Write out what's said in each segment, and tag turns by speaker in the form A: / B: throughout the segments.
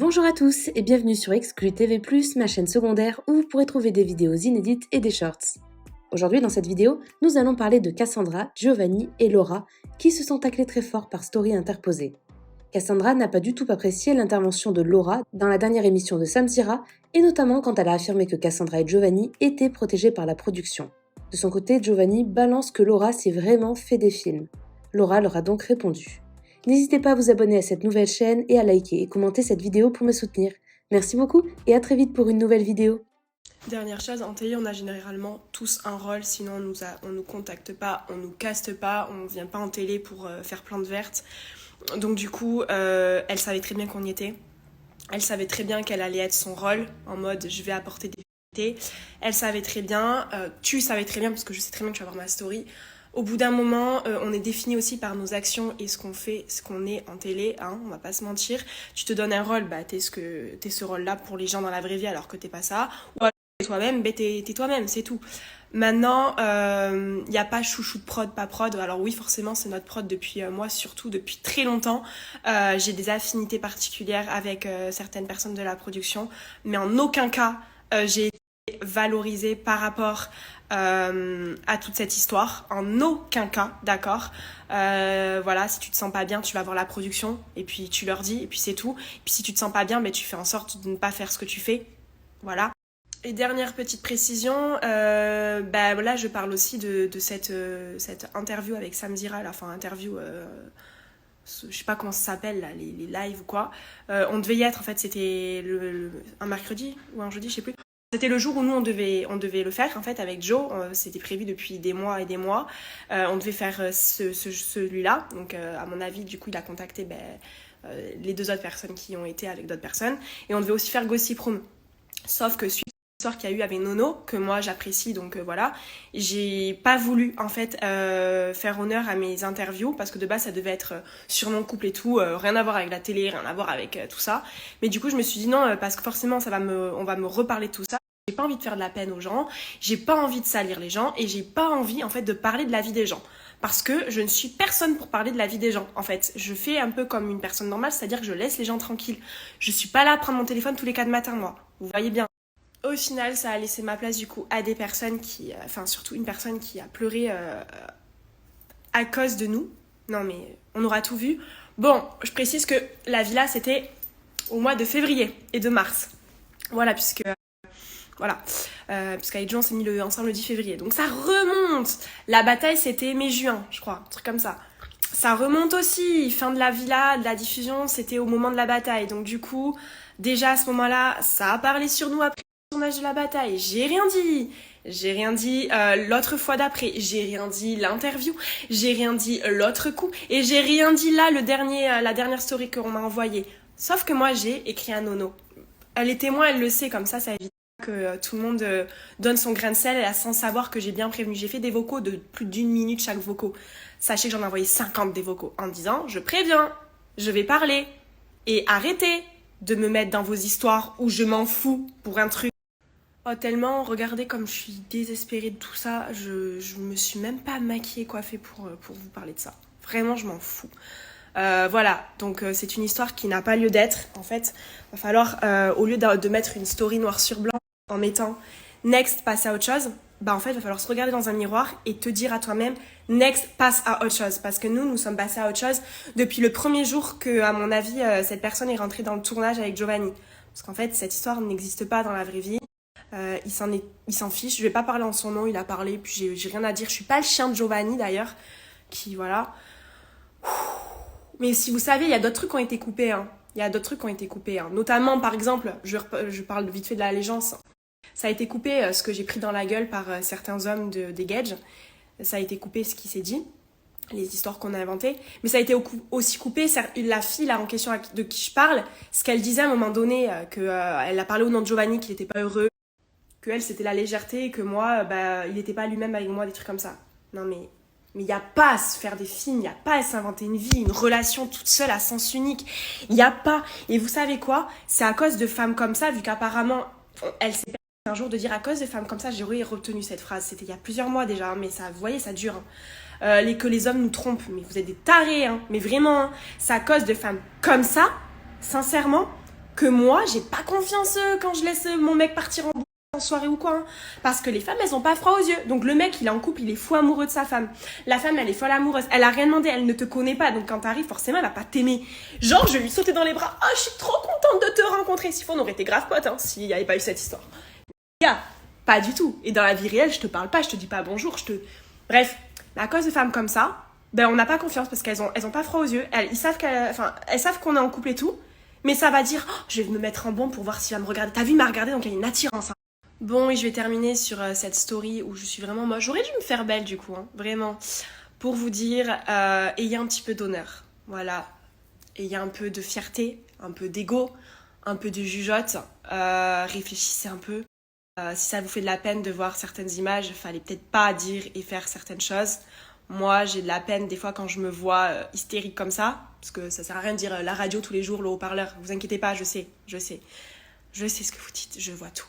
A: Bonjour à tous et bienvenue sur Exclu TV+, ma chaîne secondaire où vous pourrez trouver des vidéos inédites et des shorts. Aujourd'hui dans cette vidéo, nous allons parler de Cassandra, Giovanni et Laura qui se sont taclés très fort par story interposée. Cassandra n'a pas du tout apprécié l'intervention de Laura dans la dernière émission de Samira et notamment quand elle a affirmé que Cassandra et Giovanni étaient protégés par la production. De son côté, Giovanni balance que Laura s'est vraiment fait des films. Laura leur a donc répondu. N'hésitez pas à vous abonner à cette nouvelle chaîne et à liker et commenter cette vidéo pour me soutenir. Merci beaucoup et à très vite pour une nouvelle vidéo.
B: Dernière chose, en télé, on a généralement tous un rôle, sinon on nous contacte pas, on nous caste pas, on vient pas en télé pour faire plante verte. Donc du coup, elle savait très bien qu'on y était. Elle savait très bien quel allait être son rôle, en mode je vais apporter des vérités. Elle savait très bien, tu savais très bien, parce que je sais très bien que tu vas voir ma story. Au bout d'un moment, on est défini aussi par nos actions et ce qu'on fait, ce qu'on est en télé, hein, on va pas se mentir. Tu te donnes un rôle, bah t'es ce rôle-là pour les gens dans la vraie vie alors que t'es pas ça. Ou alors t'es toi-même, bah t'es toi-même, c'est tout. Maintenant, y a pas chouchou de prod, pas prod. Alors oui, forcément, c'est notre prod depuis moi, surtout depuis très longtemps. J'ai des affinités particulières avec certaines personnes de la production, mais en aucun cas j'ai été valorisée par rapport à toute cette histoire, en aucun cas, d'accord. Voilà, si tu te sens pas bien, tu vas voir la production et puis tu leur dis et puis c'est tout. Et puis si tu te sens pas bien, tu fais en sorte de ne pas faire ce que tu fais, voilà. Et dernière petite précision, là je parle aussi de cette interview avec Samira, enfin interview, je sais pas comment ça s'appelle là, les lives ou quoi. On devait y être, en fait c'était un mercredi ou un jeudi, je sais plus. C'était le jour où nous on devait le faire en fait avec Joe, c'était prévu depuis des mois et des mois. On devait faire celui-là, donc à mon avis du coup il a contacté les deux autres personnes qui ont été avec d'autres personnes, et on devait aussi faire Gossip Room. Sauf que suite à l'histoire qu'il y a eu avec Nono, que moi j'apprécie, donc voilà, j'ai pas voulu en fait faire honneur à mes interviews, parce que de base ça devait être sur mon couple et tout, rien à voir avec la télé, rien à voir avec tout ça. Mais du coup je me suis dit non, parce que forcément on va me reparler de tout ça. J'ai pas envie de faire de la peine aux gens, j'ai pas envie de salir les gens, et j'ai pas envie en fait de parler de la vie des gens. Parce que je ne suis personne pour parler de la vie des gens, en fait. Je fais un peu comme une personne normale, c'est-à-dire que je laisse les gens tranquilles. Je suis pas là à prendre mon téléphone tous les 4 matins, moi. Vous voyez bien. Au final, ça a laissé ma place du coup à des personnes surtout une personne qui a pleuré à cause de nous. Non mais on aura tout vu. Bon, je précise que la villa c'était au mois de février et de mars. Voilà, puisqu'avec Jean on s'est mis ensemble le 10 février. Donc ça remonte. La bataille c'était mai-juin, je crois, un truc comme ça. Ça remonte aussi, fin de la villa, de la diffusion, c'était au moment de la bataille. Donc du coup, déjà à ce moment-là, ça a parlé sur nous après le tournage de la bataille. J'ai rien dit l'autre fois d'après, j'ai rien dit l'interview, j'ai rien dit l'autre coup, et j'ai rien dit là la dernière story qu'on m'a envoyée. Sauf que moi j'ai écrit à Nono. Les témoins, elle le sait, comme ça évite que tout le monde donne son grain de sel sans savoir que j'ai bien prévenu. J'ai fait des vocaux de plus d'1 minute chaque vocaux. Sachez que j'en ai envoyé 50 des vocaux en disant je préviens, je vais parler, et arrêtez de me mettre dans vos histoires où je m'en fous pour un truc. Oh tellement, regardez comme je suis désespérée de tout ça, je me suis même pas maquillée, coiffée pour vous parler de ça. Vraiment, je m'en fous. Voilà, donc c'est une histoire qui n'a pas lieu d'être. En fait, va falloir, au lieu de mettre une story noir sur blanc en mettant next, passe à autre chose, en fait, il va falloir se regarder dans un miroir et te dire à toi-même next, passe à autre chose. Parce que nous sommes passés à autre chose depuis le premier jour que, à mon avis, cette personne est rentrée dans le tournage avec Giovanni. Parce qu'en fait, cette histoire n'existe pas dans la vraie vie. Il s'en fiche. Je vais pas parler en son nom, il a parlé, puis j'ai rien à dire. Je suis pas le chien de Giovanni d'ailleurs, qui voilà. Mais si vous savez, il y a d'autres trucs qui ont été coupés. Il y a d'autres trucs qui ont été coupés. Notamment, par exemple, je parle vite fait de l'allégeance. Ça a été coupé ce que j'ai pris dans la gueule par certains hommes des Gage. Ça a été coupé ce qui s'est dit, les histoires qu'on a inventées. Mais ça a été aussi coupé la fille là en question de qui je parle, ce qu'elle disait à un moment donné, elle a parlé au nom de Giovanni, qu'il n'était pas heureux, que elle c'était la légèreté, et que moi, il n'était pas lui-même avec moi, des trucs comme ça. Non mais il n'y a pas à se faire des films, il n'y a pas à s'inventer une vie, une relation toute seule à sens unique. Il n'y a pas. Et vous savez quoi ? C'est à cause de femmes comme ça, vu qu'apparemment, elle s'est permise un jour de dire à cause de femmes comme ça, j'aurais retenu cette phrase. C'était il y a plusieurs mois déjà, mais ça, vous voyez, ça dure. Que les hommes nous trompent, mais vous êtes des tarés, mais vraiment. C'est à cause de femmes comme ça, sincèrement, que moi, j'ai pas confiance quand je laisse mon mec partir en soirée ou quoi. Hein. Parce que les femmes, elles ont pas froid aux yeux. Donc le mec, il est en couple, il est fou amoureux de sa femme. La femme, elle est folle amoureuse. Elle a rien demandé, elle ne te connaît pas. Donc quand t'arrives, forcément, elle va pas t'aimer. Genre, je vais lui sauter dans les bras. Ah, je suis trop contente de te rencontrer. S'il faut, on aurait été grave potes, hein, s'il y avait pas eu cette histoire. Gars, pas du tout. Et dans la vie réelle, je te parle pas, je te dis pas bonjour, Bref, à cause de femmes comme ça, ben on n'a pas confiance parce qu'elles ont pas froid aux yeux. Elles savent qu'on est en couple et tout. Mais ça va dire, oh, je vais me mettre en bon pour voir s'il va me regarder. T'as vu, il m'a regardé, donc il y a une attirance. Hein. Bon, et je vais terminer sur cette story où je suis vraiment moche. J'aurais dû me faire belle du coup, hein, vraiment. Pour vous dire, ayez un petit peu d'honneur. Voilà. Ayez un peu de fierté, un peu d'ego, un peu de jugeote. Réfléchissez un peu. Si ça vous fait de la peine de voir certaines images, fallait peut-être pas dire et faire certaines choses. Moi, j'ai de la peine des fois quand je me vois hystérique comme ça, parce que ça sert à rien de dire la radio tous les jours, le haut-parleur. Vous inquiétez pas, je sais ce que vous dites, je vois tout.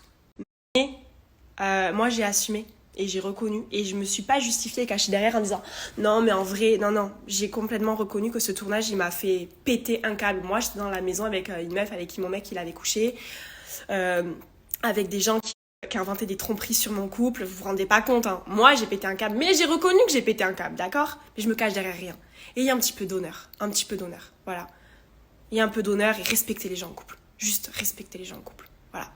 B: Mais moi, j'ai assumé et j'ai reconnu et je me suis pas justifiée et cachée derrière en disant non, mais en vrai, non, j'ai complètement reconnu que ce tournage, il m'a fait péter un câble. Moi, j'étais dans la maison avec une meuf avec qui mon mec il avait couché, avec des gens qui inventaient des tromperies sur mon couple, vous vous rendez pas compte, hein. Moi j'ai pété un câble, mais j'ai reconnu que j'ai pété un câble, d'accord? Mais je me cache derrière rien. Et il y a un petit peu d'honneur, voilà. Il y a un peu d'honneur et respecter les gens en couple. Juste respecter les gens en couple, voilà.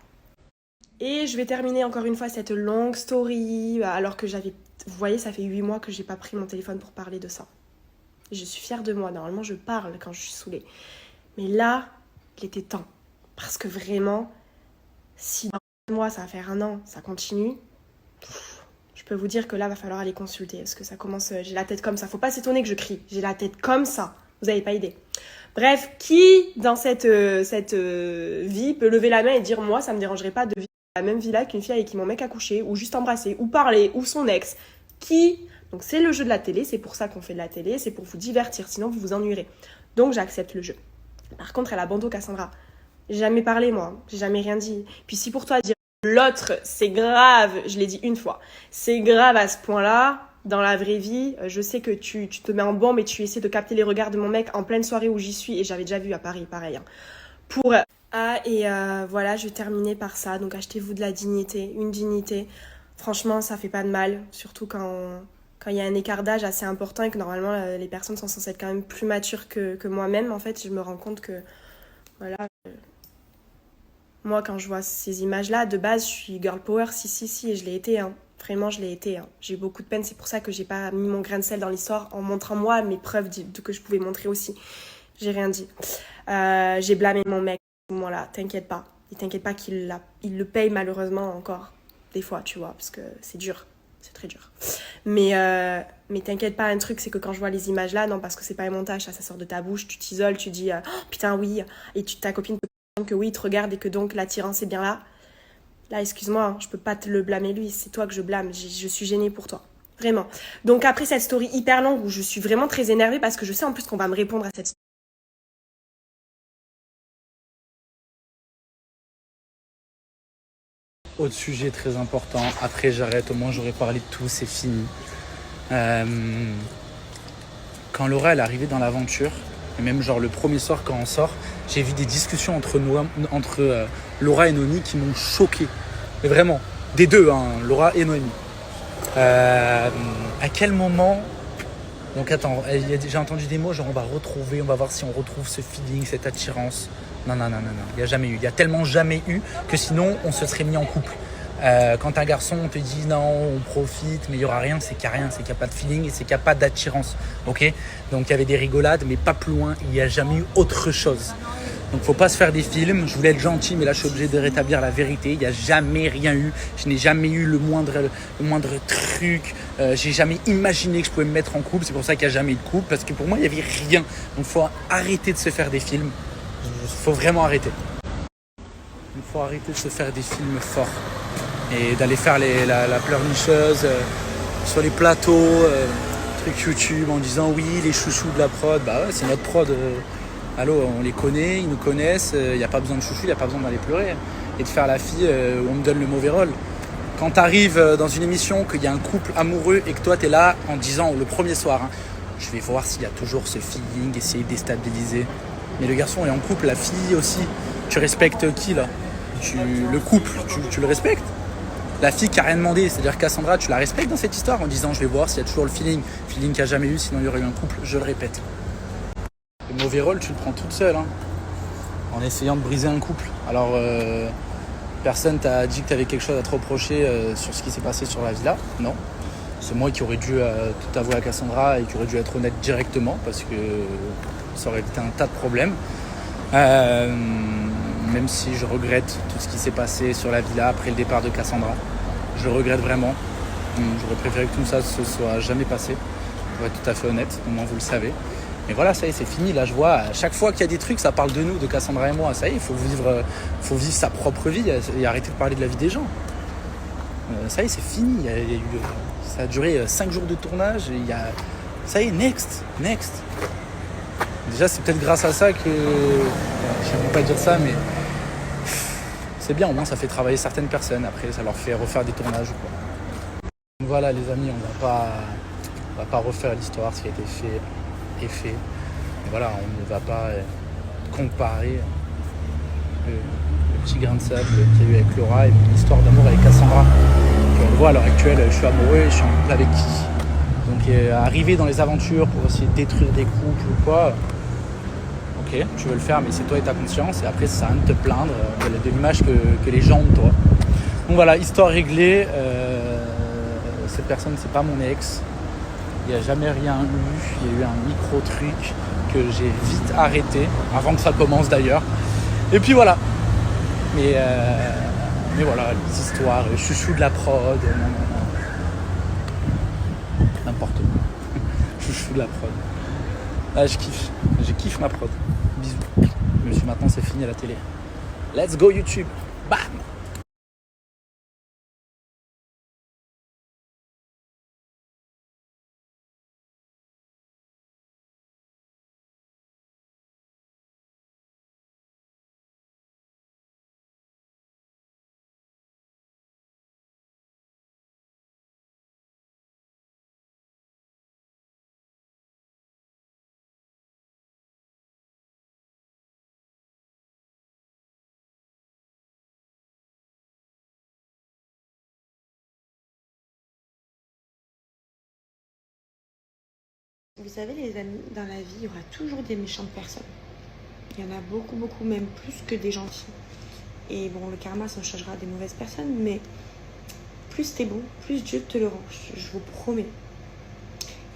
B: Et je vais terminer encore une fois cette longue story, alors que vous voyez, ça fait 8 mois que j'ai pas pris mon téléphone pour parler de ça. Je suis fière de moi, normalement je parle quand je suis saoulée. Mais là, il était temps. Parce que vraiment, si moi, ça va faire 1 an, ça continue. Je peux vous dire que là, va falloir aller consulter. Parce que ça commence, j'ai la tête comme ça. Faut pas s'étonner que je crie. J'ai la tête comme ça. Vous avez pas idée. Bref, qui dans cette vie peut lever la main et dire moi, ça me dérangerait pas de vivre la même vie-là qu'une fille avec qui mon mec a couché, ou juste embrasser, ou parler, ou son ex. Qui? Donc c'est le jeu de la télé. C'est pour ça qu'on fait de la télé. C'est pour vous divertir. Sinon, vous vous ennuierez. Donc j'accepte le jeu. Par contre, elle a bandeau Cassandra. J'ai jamais parlé, moi. J'ai jamais rien dit. Puis si pour toi, dire l'autre, c'est grave, je l'ai dit une fois, c'est grave à ce point-là, dans la vraie vie, je sais que tu te mets en bombe et tu essaies de capter les regards de mon mec en pleine soirée où j'y suis, et j'avais déjà vu à Paris, pareil. Hein. Voilà, je vais terminer par ça. Donc achetez-vous de la dignité, une dignité. Franchement, ça fait pas de mal, surtout quand il y a un écart d'âge assez important et que normalement, les personnes sont censées être quand même plus matures que moi-même. En fait, je me rends compte que, voilà... Moi, quand je vois ces images-là, de base, je suis girl power, si, et je l'ai été, hein. Vraiment, je l'ai été, hein. J'ai eu beaucoup de peine, c'est pour ça que j'ai pas mis mon grain de sel dans l'histoire en montrant moi mes preuves que je pouvais montrer aussi. J'ai rien dit. J'ai blâmé mon mec à ce moment-là, t'inquiète pas. Et t'inquiète pas qu'il le paye malheureusement encore, des fois, tu vois, parce que c'est dur, c'est très dur. Mais t'inquiète pas, un truc, c'est que quand je vois les images-là, non, parce que c'est pas un montage, ça sort de ta bouche, tu t'isoles, tu dis oh, putain, oui, et ta copine que oui, il te regarde et que donc l'attirance est bien là. Là, excuse-moi, hein, je peux pas te le blâmer lui, c'est toi que je blâme, je suis gênée pour toi. Vraiment. Donc après cette story hyper longue où je suis vraiment très énervée parce que je sais en plus qu'on va me répondre à cette story.
C: Autre sujet très important, après j'arrête, au moins j'aurais parlé de tout, c'est fini. Quand Laura elle est arrivée dans l'aventure, et même genre le premier soir quand on sort, j'ai vu des discussions entre Laura et Noémie qui m'ont choqué. Mais vraiment, des deux, hein, Laura et Noémie. À quel moment... Donc attends, j'ai entendu des mots genre on va voir si on retrouve ce feeling, cette attirance. Non, il n'y a jamais eu. Il n'y a tellement jamais eu que sinon on se serait mis en couple. Quand un garçon on te dit non, on profite, mais il n'y aura rien, c'est qu'il n'y a rien, c'est qu'il n'y a pas de feeling et c'est qu'il n'y a pas d'attirance. Ok ? Donc il y avait des rigolades, mais pas plus loin, il n'y a jamais eu autre chose. Donc faut pas se faire des films, je voulais être gentil, mais là je suis obligé de rétablir la vérité. Il n'y a jamais rien eu, je n'ai jamais eu le moindre truc, j'ai jamais imaginé que je pouvais me mettre en couple, c'est pour ça qu'il n'y a jamais eu de couple, parce que pour moi il n'y avait rien. Donc faut arrêter de se faire des films, faut vraiment arrêter. Il faut arrêter de se faire des films forts et d'aller faire la pleurnicheuse sur les plateaux, trucs YouTube en disant oui les chouchous de la prod, bah ouais c'est notre prod. Allô, on les connaît, ils nous connaissent, il n'y a pas besoin de chouchou, il n'y a pas besoin d'aller pleurer et de faire la fille où on me donne le mauvais rôle. Quand tu arrives dans une émission, qu'il y a un couple amoureux et que toi tu es là en disant le premier soir, hein, je vais voir s'il y a toujours ce feeling, essayer de déstabiliser. Mais le garçon est en couple, la fille aussi. Tu respectes qui là? Le couple, tu le respectes? La fille qui a rien demandé, c'est-à-dire Cassandra, tu la respectes dans cette histoire en disant je vais voir s'il y a toujours le feeling qu'il n'y a jamais eu, sinon il y aurait eu un couple, je le répète. Le mauvais rôle, tu le prends toute seule, hein, en essayant de briser un couple. Alors, personne t'a dit que tu avais quelque chose à te reprocher sur ce qui s'est passé sur la villa, non. C'est moi qui aurais dû tout avouer à Cassandra et qui aurait dû être honnête directement parce que ça aurait été un tas de problèmes. Même si je regrette tout ce qui s'est passé sur la villa après le départ de Cassandra. Je le regrette vraiment. J'aurais préféré que tout ça ne se soit jamais passé, pour être tout à fait honnête, au moins vous le savez. Mais voilà, ça y est, c'est fini. Là, je vois, à chaque fois qu'il y a des trucs, ça parle de nous, de Cassandra et moi. Ça y est, il faut vivre sa propre vie et arrêter de parler de la vie des gens. Ça y est, c'est fini. Ça a duré 5 jours de tournage. Ça y est, next. Déjà, c'est peut-être grâce à ça que... je ne veux pas dire ça, mais... c'est bien, au moins ça fait travailler certaines personnes. Après, ça leur fait refaire des tournages ou quoi. Donc voilà, les amis, on va pas refaire l'histoire. Ce qui a été fait est fait. Et voilà, on ne va pas comparer le petit grain de sable qu'il y a eu avec Laura et mon histoire d'amour avec Cassandra. Puis on le voit à l'heure actuelle, je suis amoureux, je suis en couple avec qui? Donc arriver dans les aventures pour essayer de détruire des couples ou quoi, ok, tu veux le faire, mais c'est toi et ta conscience, et après ça sert à rien de te plaindre de l'image que les gens ont de toi. Donc voilà, histoire réglée, cette personne c'est pas mon ex, il n'y a jamais rien eu, il y a eu un micro-truc que j'ai vite arrêté, avant que ça commence d'ailleurs, et puis voilà. Mais voilà, les histoires, chouchou de la prod, n'importe quoi. Chouchou de la prod. Ah, je kiffe ma prod. Bisous. Monsieur, maintenant c'est fini à la télé. Let's go YouTube. Bam!
A: Vous savez les amis, dans la vie, il y aura toujours des méchantes personnes. Il y en a beaucoup, beaucoup, même plus que des gentils. Et bon, le karma, ça changera des mauvaises personnes, mais plus t'es bon, plus Dieu te le rend, je vous promets.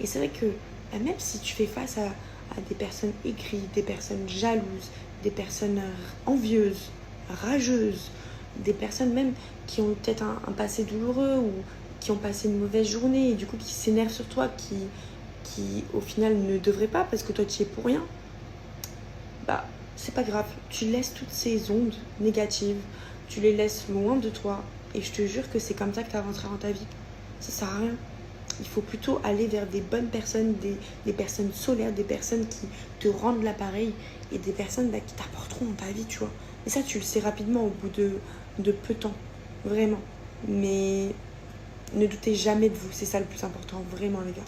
A: Et c'est vrai que même si tu fais face à des personnes aigries, des personnes jalouses, des personnes envieuses, rageuses, des personnes même qui ont peut-être un passé douloureux ou qui ont passé une mauvaise journée et du coup qui s'énervent sur toi, qui au final ne devraient pas parce que toi tu y es pour rien, bah c'est pas grave, tu laisses toutes ces ondes négatives, tu les laisses loin de toi et je te jure que c'est comme ça que tu avanceras dans ta vie. Ça sert à rien. Il faut plutôt aller vers des bonnes personnes, des personnes solaires, des personnes qui te rendent l'appareil et des personnes qui t'apporteront dans ta vie, tu vois. Et ça, tu le sais rapidement au bout de peu de temps, vraiment. Mais ne doutez jamais de vous, c'est ça le plus important, vraiment les gars.